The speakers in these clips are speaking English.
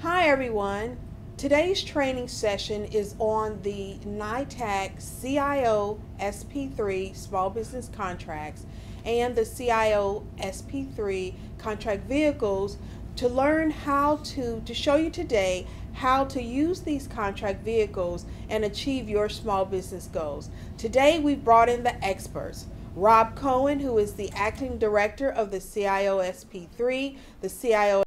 Hi everyone. Today's training session is on the NITAAC CIO SP3 Small Business Contracts and the CIO SP3 Contract Vehicles to learn to show you today how to use these contract vehicles and achieve your small business goals. Today we've brought in the experts. Rob Cohen, who is the acting director of the CIO SP3, the CIO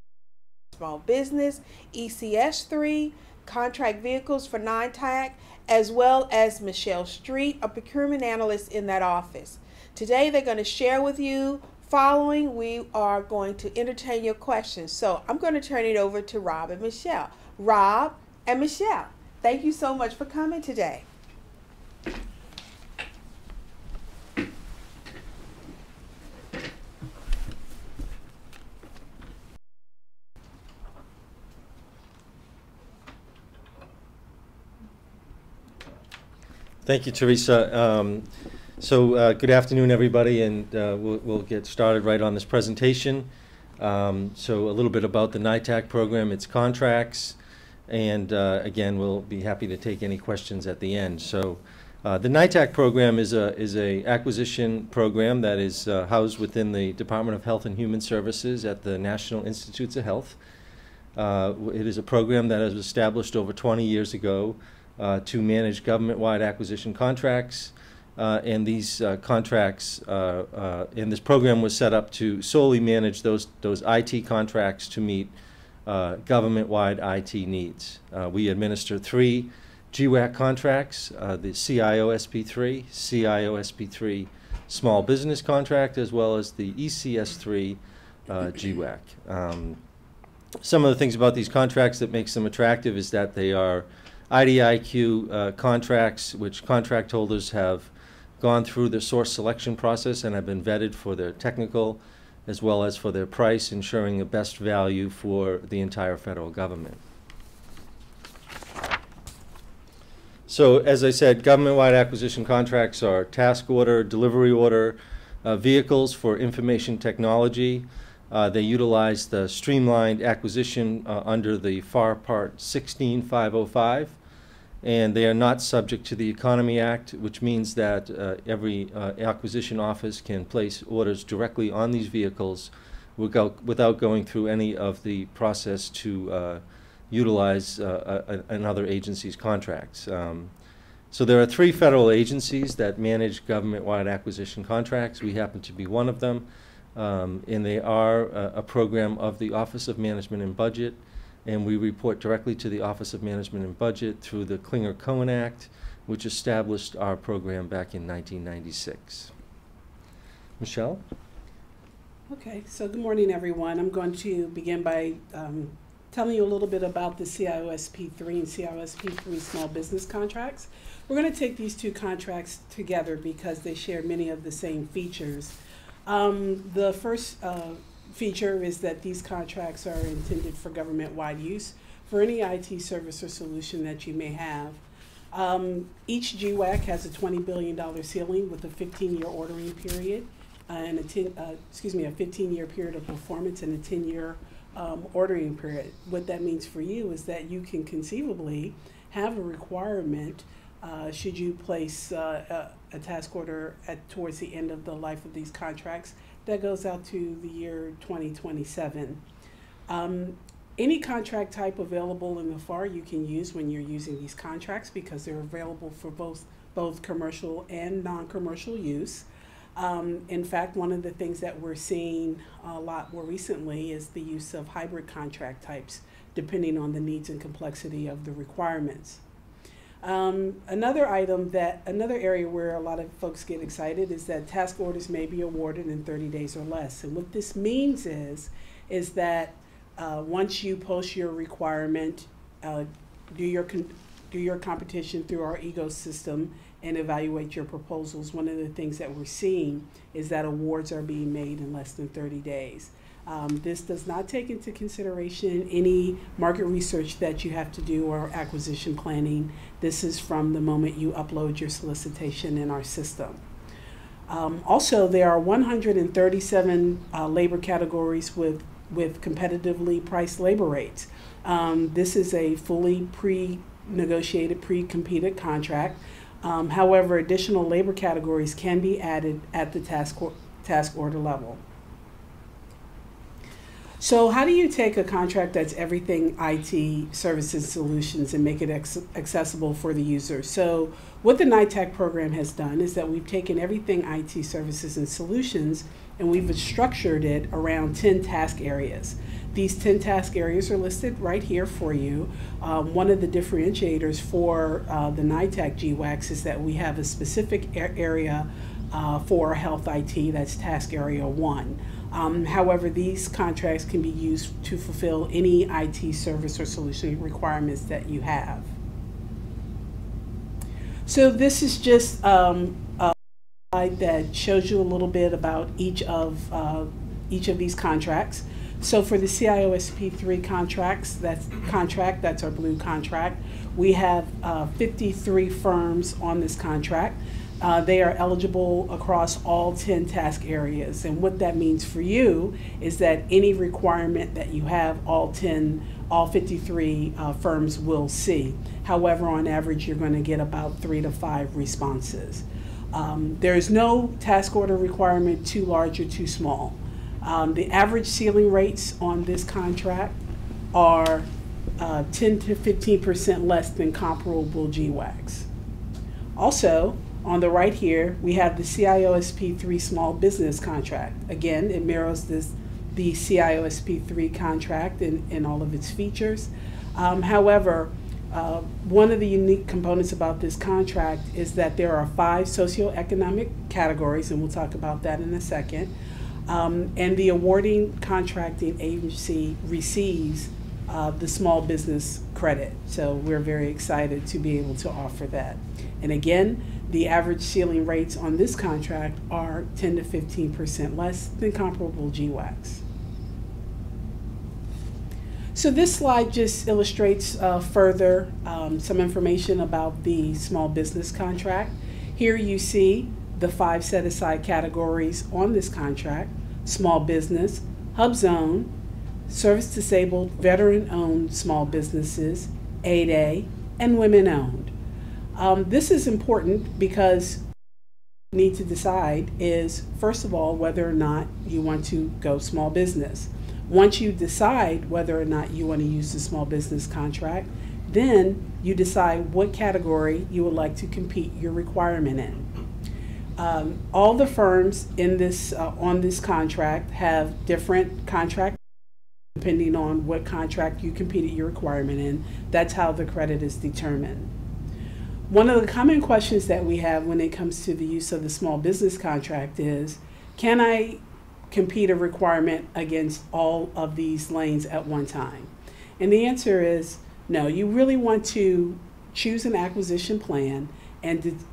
Small Business, ECS3 Contract Vehicles for NITAAC, as well as Michelle Street, a procurement analyst in that office. Today they're going to share with you. Following, we are going to entertain your questions. So I'm going to turn it over to Rob and Michelle. Rob and Michelle, thank you so much for coming today. Thank you, Teresa. Good afternoon, everybody, and we'll get started right on this presentation. So a little bit about the NITAAC program, its contracts, and again, we'll be happy to take any questions at the end. So the NITAAC program is a acquisition program that is housed within the Department of Health and Human Services at the National Institutes of Health. It is a program that was established over 20 years ago to manage government-wide acquisition contracts, and these contracts, and this program was set up to solely manage those IT contracts to meet government-wide IT needs. We administer 3 GWAC contracts, the CIO SP3, CIO SP3 Small Business Contract, as well as the ECS3 GWAC. Some of the things about these contracts that makes them attractive is that they are IDIQ contracts, which contract holders have gone through the source selection process and have been vetted for their technical as well as for their price, ensuring the best value for the entire federal government. So as I said, government-wide acquisition contracts are task order, delivery order, vehicles for information technology. They utilize the streamlined acquisition under the FAR Part 16505. And they are not subject to the Economy Act, which means that every acquisition office can place orders directly on these vehicles without going through any of the process to utilize another agency's contracts. So there are 3 federal agencies that manage government-wide acquisition contracts. We happen to be one of them, and they are a program of the Office of Management and Budget. And we report directly to the Office of Management and Budget through the Klinger-Cohen Act, which established our program back in 1996. Michelle? Okay, so good morning, everyone. I'm going to begin by telling you a little bit about the CIO-SP3 and CIO-SP3 small business contracts. We're going to take these 2 contracts together because they share many of the same features. The first feature is that these contracts are intended for government-wide use for any IT service or solution that you may have. Each GWAC has a $20 billion ceiling with a 15-year ordering period and a 15-year period of performance and a 10-year ordering period. What that means for you is that you can conceivably have a requirement should you place a task order towards the end of the life of these contracts that goes out to the year 2027. Any contract type available in the FAR you can use when you're using these contracts because they're available for both commercial and non-commercial use. In fact, one of the things that we're seeing a lot more recently is the use of hybrid contract types depending on the needs and complexity of the requirements. Another area where a lot of folks get excited is that task orders may be awarded in 30 days or less. And what this means is that once you post your requirement, do your competition through our ecosystem and evaluate your proposals, one of the things that we're seeing is that awards are being made in less than 30 days. This does not take into consideration any market research that you have to do or acquisition planning. This is from the moment you upload your solicitation in our system. Also, there are 137 labor categories with with competitively priced labor rates. This is a fully pre-negotiated, pre-competed contract. However, additional labor categories can be added at the task order level. So how do you take a contract that's everything IT services solutions and make it accessible for the user? So what the NITAAC program has done is that we've taken everything IT services and solutions and we've structured it around 10 task areas. These 10 task areas are listed right here for you. One of the differentiators for the NITAAC GWACs is that we have a specific area for health IT, that's task area 1. However, these contracts can be used to fulfill any IT service or solution requirements that you have. So this is just a slide that shows you a little bit about each of these contracts. So for the CIO-SP3 contract, that's our blue contract. We have 53 firms on this contract. They are eligible across all 10 task areas. And what that means for you is that any requirement that you have, all 53 firms will see. However, on average, you're going to get about 3 to 5 responses. There is no task order requirement too large or too small. The average ceiling rates on this contract are 10 to 15% less than comparable GWACs. Also, on the right here, we have the CIO-SP3 Small Business Contract. Again, it mirrors the CIO-SP3 contract in all of its features. However, one of the unique components about this contract is that there are 5 socioeconomic categories, and we'll talk about that in a second. And the awarding contracting agency receives the small business credit. So we're very excited to be able to offer that. And again, the average ceiling rates on this contract are 10 to 15% less than comparable GWACs. So this slide just illustrates further some information about the small business contract. Here you see the 5 set-aside categories on this contract: small business, hub zone, service-disabled, veteran-owned small businesses, 8A, and women-owned. This is important because what you need to decide is, first of all, whether or not you want to go small business. Once you decide whether or not you want to use the small business contract, then you decide what category you would like to compete your requirement in. All the firms in this on this contract have different contract depending on what contract you competed your requirement in. That's how the credit is determined. One of the common questions that we have when it comes to the use of the small business contract is, can I compete a requirement against all of these lanes at one time? And the answer is no. You really want to choose an acquisition plan and decide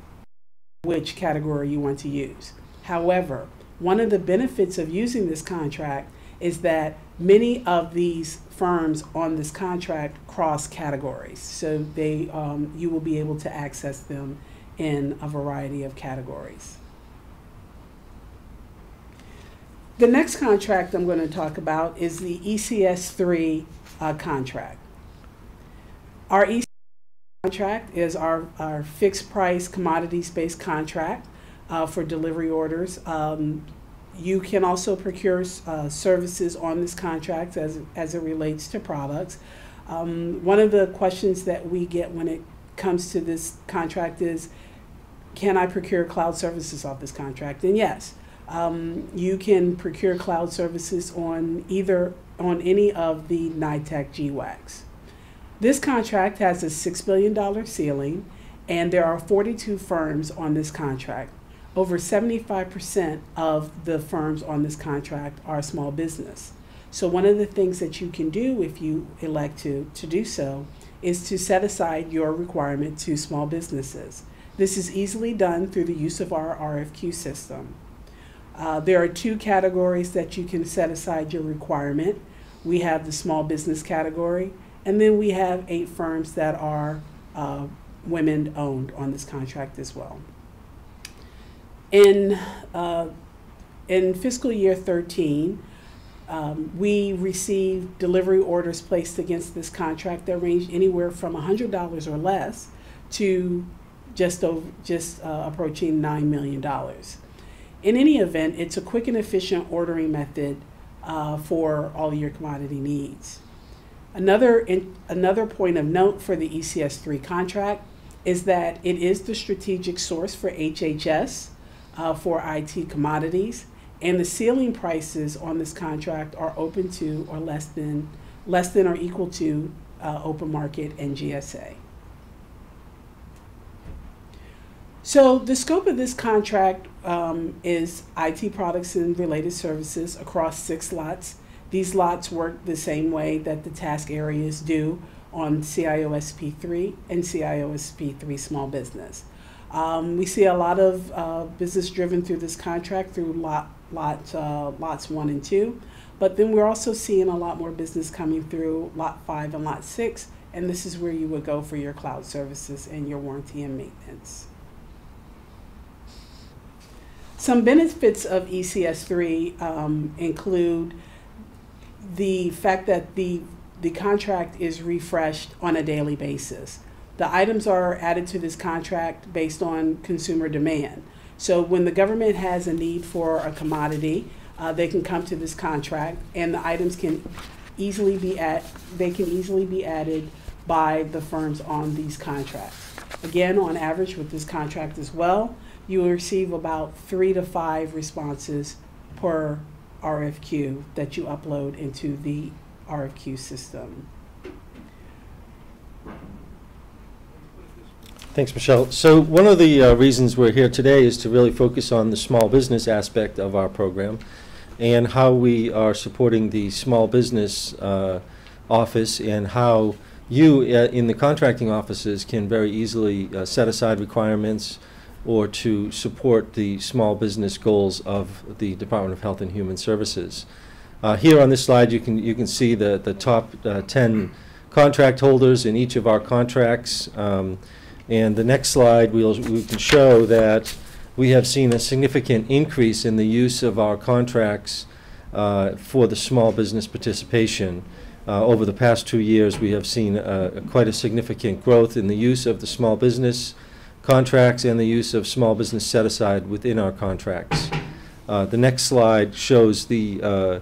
which category you want to use. However, one of the benefits of using this contract is that many of these firms on this contract cross categories. So they, you will be able to access them in a variety of categories. The next contract I'm going to talk about is the ECS3 contract. Our ECS contract is our fixed price commodities-based contract for delivery orders. You can also procure services on this contract as it relates to products. One of the questions that we get when it comes to this contract is, can I procure cloud services off this contract? And yes, you can procure cloud services on any of the NITAAC GWACs. This contract has a $6 billion ceiling, and there are 42 firms on this contract. Over 75% of the firms on this contract are small business. So one of the things that you can do if you elect to do so is to set aside your requirement to small businesses. This is easily done through the use of our RFQ system. There are 2 categories that you can set aside your requirement. We have the small business category, and then we have 8 firms that are women-owned on this contract as well. In fiscal year 13, We received delivery orders placed against this contract that range anywhere from $100 or less to just approaching $9 million. In any event, it's a quick and efficient ordering method for all your commodity needs. Another point of note for the ECS3 contract is that it is the strategic source for HHS for IT commodities, and the ceiling prices on this contract are open to or less than or equal to open market and GSA. So the scope of this contract is IT products and related services across 6 lots. These lots work the same way that the task areas do on CIO-SP3 and CIO-SP3 small business. We see a lot of business driven through this contract through lots 1 and 2, but then we're also seeing a lot more business coming through lot 5 and lot 6, and this is where you would go for your cloud services and your warranty and maintenance. Some benefits of ECS3 include the fact that the contract is refreshed on a daily basis. The items are added to this contract based on consumer demand. So when the government has a need for a commodity, they can come to this contract, and the items can easily be added by the firms on these contracts. Again, on average with this contract as well, you will receive about 3 to 5 responses per RFQ that you upload into the RFQ system. Thanks, Michelle. So one of the reasons we're here today is to really focus on the small business aspect of our program and how we are supporting the small business office, and how you in the contracting offices can very easily set aside requirements or to support the small business goals of the Department of Health and Human Services. Here on this slide you can see the top 10 contract holders in each of our contracts. And the next slide we can show that we have seen a significant increase in the use of our contracts for the small business participation. Over the past 2 years we have seen quite a significant growth in the use of the small business contracts and the use of small business set-aside within our contracts. The next slide shows the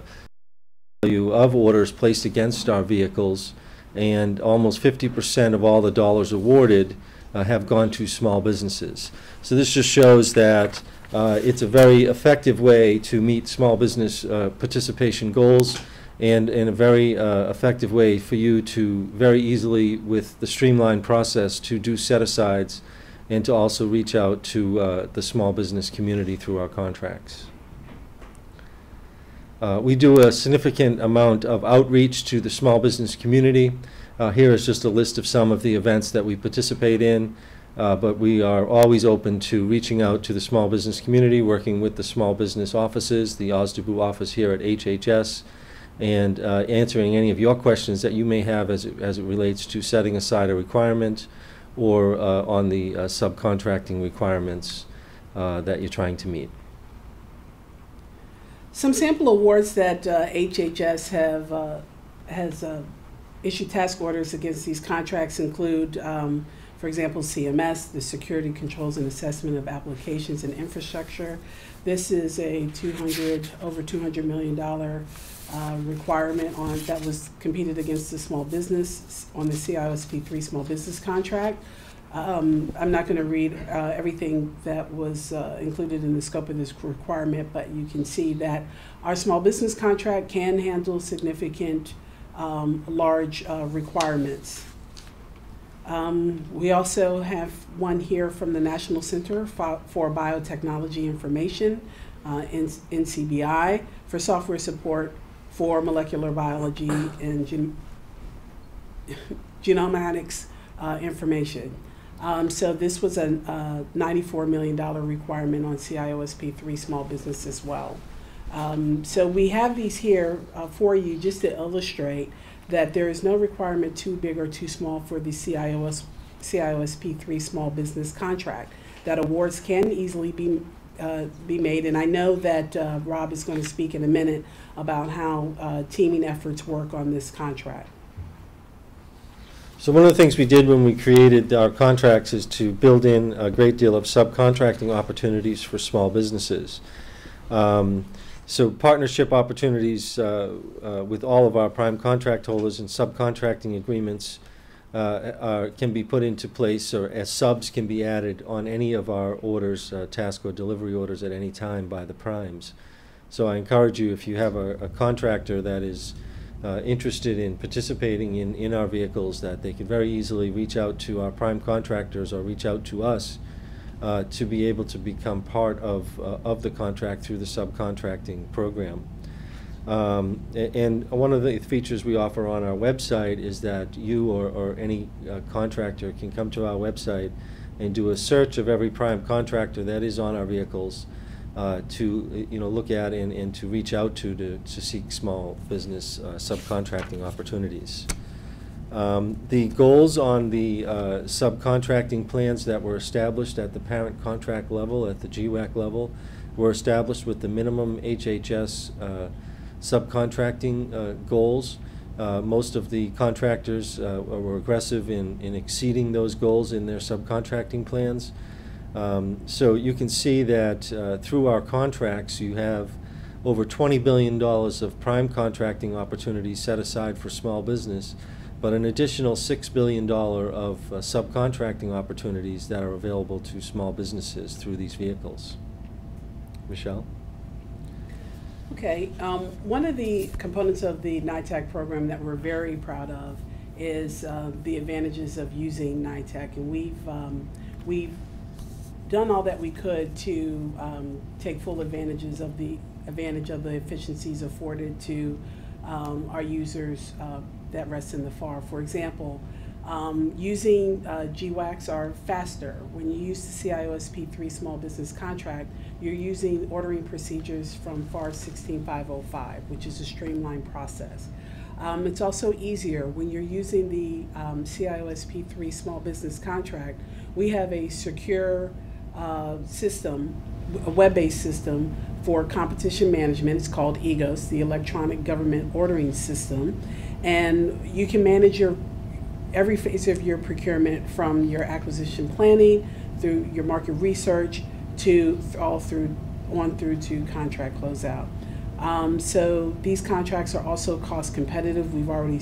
value of orders placed against our vehicles, and almost 50% of all the dollars awarded have gone to small businesses. So this just shows that it's a very effective way to meet small business participation goals, and in a very effective way for you to very easily, with the streamlined process, to do set-asides and to also reach out to the small business community through our contracts. We do a significant amount of outreach to the small business community. Here is just a list of some of the events that we participate in, but we are always open to reaching out to the small business community, working with the small business offices, the OSDBU office here at HHS, and answering any of your questions that you may have as it relates to setting aside a requirement or on the subcontracting requirements that you're trying to meet. Some sample awards that HHS has issued task orders against these contracts include, for example, CMS, the Security Controls and Assessment of Applications and Infrastructure. This is a over $200 million requirement that was competed against the small business on the CIO-SP3 small business contract. I'm not going to read everything that was included in the scope of this requirement, but you can see that our small business contract can handle significant large requirements. We also have one here from the National Center for Biotechnology Information, NCBI, for software support for molecular biology and genomics information. So this was a $94 million requirement on CIO-SP3 small business as well. So we have these here for you just to illustrate that there is no requirement too big or too small for the CIO-SP3 small business contract, that awards can easily be be made. And I know that Rob is going to speak in a minute about how teaming efforts work on this contract. So one of the things we did when we created our contracts is to build in a great deal of subcontracting opportunities for small businesses. So partnership opportunities with all of our prime contract holders and subcontracting agreements can be put into place, or as subs can be added on any of our orders, task or delivery orders at any time by the primes. So I encourage you, if you have a contractor that is interested in participating in our vehicles, that they could very easily reach out to our prime contractors or reach out to us to be able to become part of the contract through the subcontracting program. And one of the features we offer on our website is that you or any contractor can come to our website and do a search of every prime contractor that is on our vehicles to look at and to reach out to seek small business subcontracting opportunities. The goals on the subcontracting plans that were established at the parent contract level, at the GWAC level, were established with the minimum HHS subcontracting goals. Most of the contractors were aggressive in exceeding those goals in their subcontracting plans. So you can see that through our contracts you have over $20 billion of prime contracting opportunities set aside for small business, but an additional $6 billion of subcontracting opportunities that are available to small businesses through these vehicles. Michelle? Okay, one of the components of the NITAAC program that we're very proud of is the advantages of using NITAAC, and we've done all that we could to take full advantage of the efficiencies afforded to our users that rest in the FAR. For example, using GWACs are faster. When you use the CIO-SP3 Small Business Contract, you're using ordering procedures from FAR 16505, which is a streamlined process. It's also easier when you're using the CIO-SP3 Small Business Contract. We have a secure system, a web-based system for competition management. It's called EGOS, the Electronic Government Ordering System, and you can manage every phase of your procurement, from your acquisition planning through your market research to on through to contract closeout. So these contracts are also cost competitive. We've already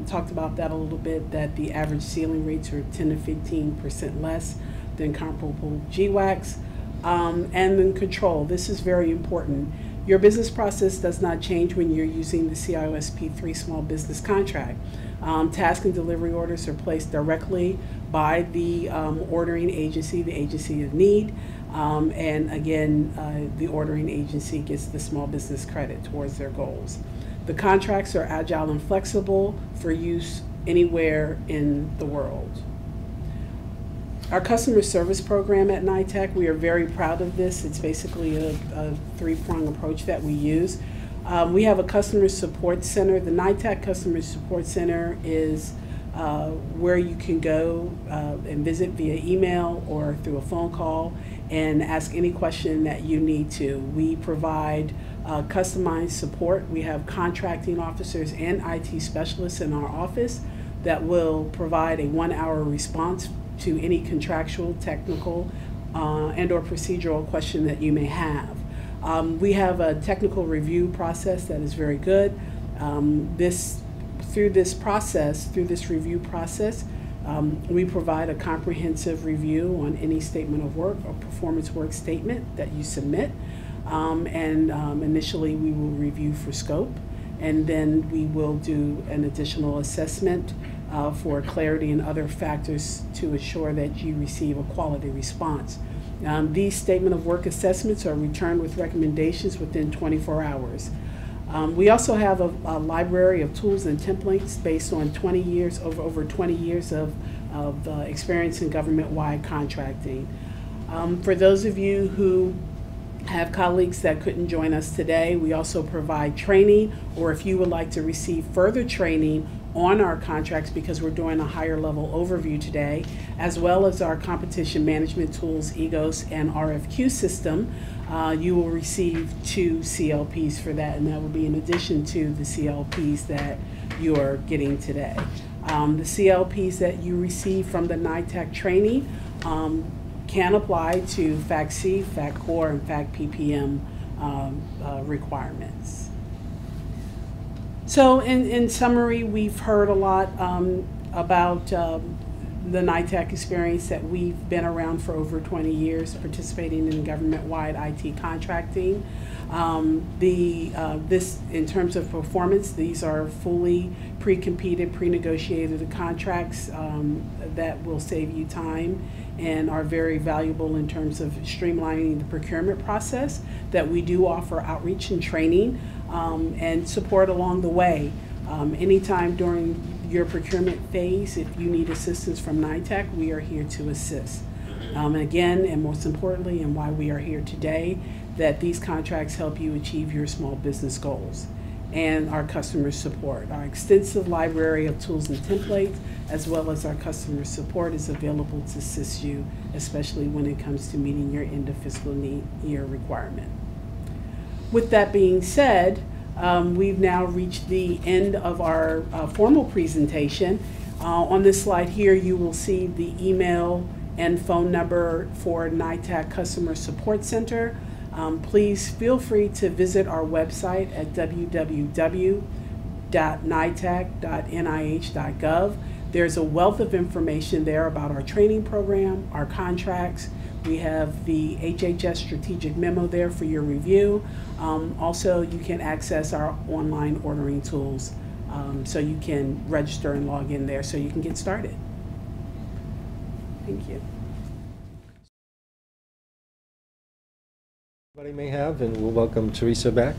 talked about that a little bit, that the average ceiling rates are 10 to 15% less than comparable GWACs. And then control. This is very important. Your business process does not change when you're using the CIO-SP3 Small Business Contract. Task and delivery orders are placed directly by the ordering agency, the agency of need, and again, the ordering agency gets the small business credit towards their goals. The contracts are agile and flexible for use anywhere in the world. Our customer service program at NITAAC, we are very proud of this. It's basically a three-pronged approach that we use. We have a customer support center. The NITAAC Customer Support Center is where you can go and visit via email or through a phone call and ask any question that you need to. We provide customized support. We have contracting officers and IT specialists in our office that will provide a 1-hour response to any contractual, technical, and or procedural question that you may have. We have a technical review process that is very good. Through this review process, we provide a comprehensive review on any statement of work or performance work statement that you submit. Initially we will review for scope, and then we will do an additional assessment for clarity and other factors to assure that you receive a quality response. These statement of work assessments are returned with recommendations within 24 hours. We also have a library of tools and templates based on over 20 years of experience in government-wide contracting. For those of you who I have colleagues that couldn't join us today. We also provide training, or if you would like to receive further training on our contracts, because we're doing a higher level overview today, as well as our competition management tools, EGOS and RFQ system, you will receive 2 CLPs for that, and that will be in addition to the CLPs that you are getting today. The CLPs that you receive from the NITAAC training can apply to FAC-C, FAC-Core, and FAC-PPM requirements. So in summary, we've heard a lot about the NITAAC experience, that we've been around for over 20 years participating in government-wide IT contracting. This, in terms of performance, these are fully pre-competed, pre-negotiated contracts that will save you time and are very valuable in terms of streamlining the procurement process, that we do offer outreach and training and support along the way. Anytime during your procurement phase, if you need assistance from NITAAC, we are here to assist. Again, and most importantly, and why we are here today, that these contracts help you achieve your small business goals, and our customer support. Our extensive library of tools and templates, as well as our customer support, is available to assist you, especially when it comes to meeting your end of fiscal year requirement. With that being said, we've now reached the end of our formal presentation. On this slide here, you will see the email and phone number for NITAAC Customer Support Center. Please feel free to visit our website at www.nitaac.nih.gov. There's a wealth of information there about our training program, our contracts. We have the HHS strategic memo there for your review. Also, you can access our online ordering tools, so you can register and log in there so you can get started. Thank you. Everybody may have, and we'll welcome Teresa back.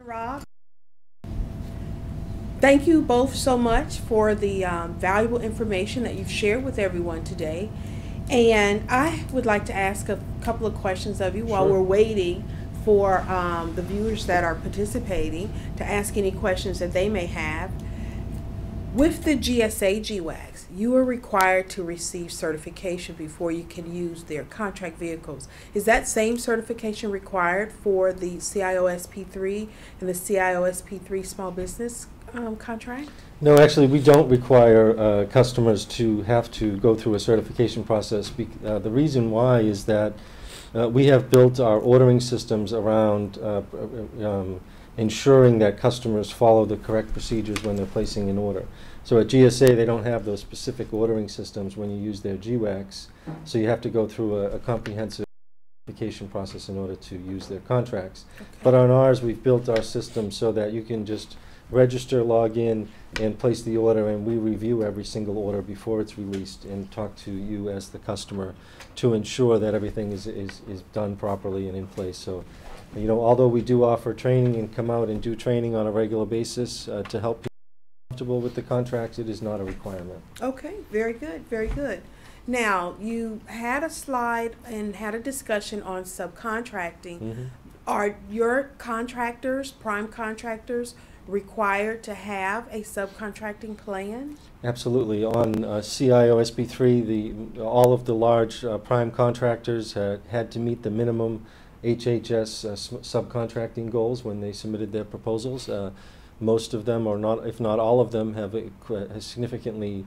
Rob, thank you both so much for the valuable information that you've shared with everyone today. And I would like to ask a couple of questions of you while Sure. we're waiting for the viewers that are participating to ask any questions that they may have. With the GSA GWACs, you are required to receive certification before you can use their contract vehicles. Is that same certification required for the CIO-SP3 and the CIO-SP3 small business contract? No, actually, we don't require customers to have to go through a certification process. The reason why is that we have built our ordering systems around ensuring that customers follow the correct procedures when they're placing an order. So at GSA, they don't have those specific ordering systems when you use their GWACs, so you have to go through a comprehensive certification process in order to use their contracts. Okay. But on ours, we've built our system so that you can just register, log in, and place the order, and we review every single order before it's released and talk to you as the customer to ensure that everything is done properly and in place. So, you know, although we do offer training and come out and do training on a regular basis to help people comfortable with the contracts, it is not a requirement. Okay, very good, very good. Now, you had a slide and had a discussion on subcontracting. Mm-hmm. Are your contractors, prime contractors, required to have a subcontracting plan? Absolutely. On CIO-SP3, all of the large prime contractors had to meet the minimum HHS subcontracting goals when they submitted their proposals. Most of them, or not, if not all of them, have significantly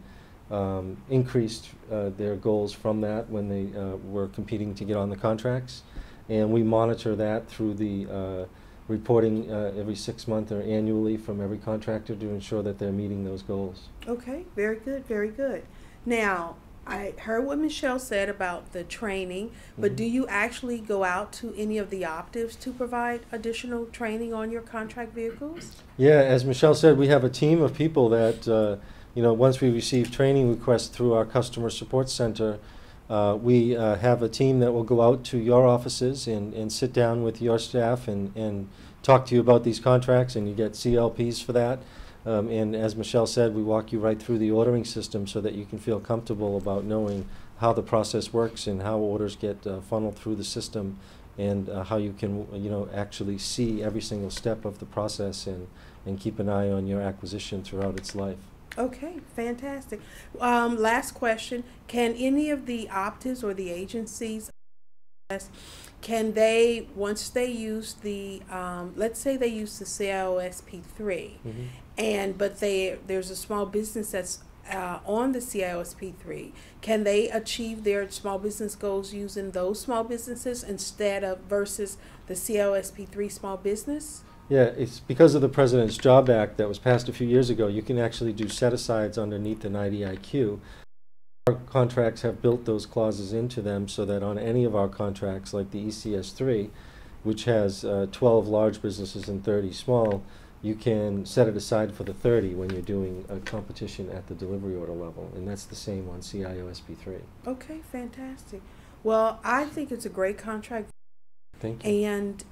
increased their goals from that when they were competing to get on the contracts. And we monitor that through the reporting every 6 months or annually from every contractor to ensure that they're meeting those goals. Okay, very good, very good. Now, I heard what Michelle said about the training, but do you actually go out to any of the optives to provide additional training on your contract vehicles? Yeah, as Michelle said, we have a team of people that, once we receive training requests through our customer support center, we have a team that will go out to your offices and sit down with your staff and talk to you about these contracts, and you get CLPs for that. And as Michelle said, we walk you right through the ordering system so that you can feel comfortable about knowing how the process works and how orders get funneled through the system, and how you can actually see every single step of the process and keep an eye on your acquisition throughout its life. Okay, fantastic. Last question. Can any of the optives or the agencies, can they, once they use the, let's say they use the CIOSP3, but there's a small business that's on the CIOSP3, can they achieve their small business goals using those small businesses instead of versus the CIOSP3 small business? Yeah, it's because of the President's Job Act that was passed a few years ago. You can actually do set-asides underneath the NITAAC. Our contracts have built those clauses into them so that on any of our contracts, like the ECS3, which has 12 large businesses and 30 small, you can set it aside for the 30 when you're doing a competition at the delivery order level, and that's the same on CIOSP3. Okay, fantastic. Well, I think it's a great contract. Thank you. And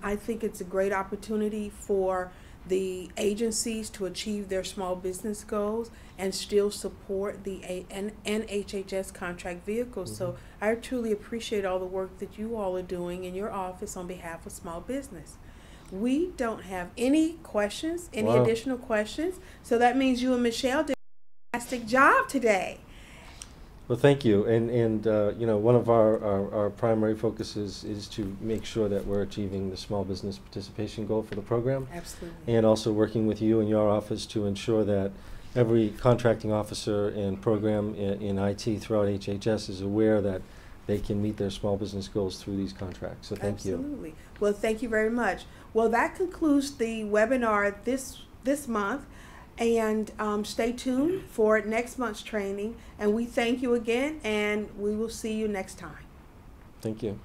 I think it's a great opportunity for the agencies to achieve their small business goals and still support the NHHS contract vehicles. So I truly appreciate all the work that you all are doing in your office on behalf of small business. We don't have any questions, any additional questions. So that means you and Michelle did a fantastic job today. Well, thank you. And one of our primary focuses is to make sure that we're achieving the small business participation goal for the program. Absolutely. And also working with you and your office to ensure that every contracting officer and program in IT throughout HHS is aware that they can meet their small business goals through these contracts. So thank you. Absolutely. Well, thank you very much. Well, that concludes the webinar this month. And stay tuned for next month's training. And we thank you again, and we will see you next time. Thank you.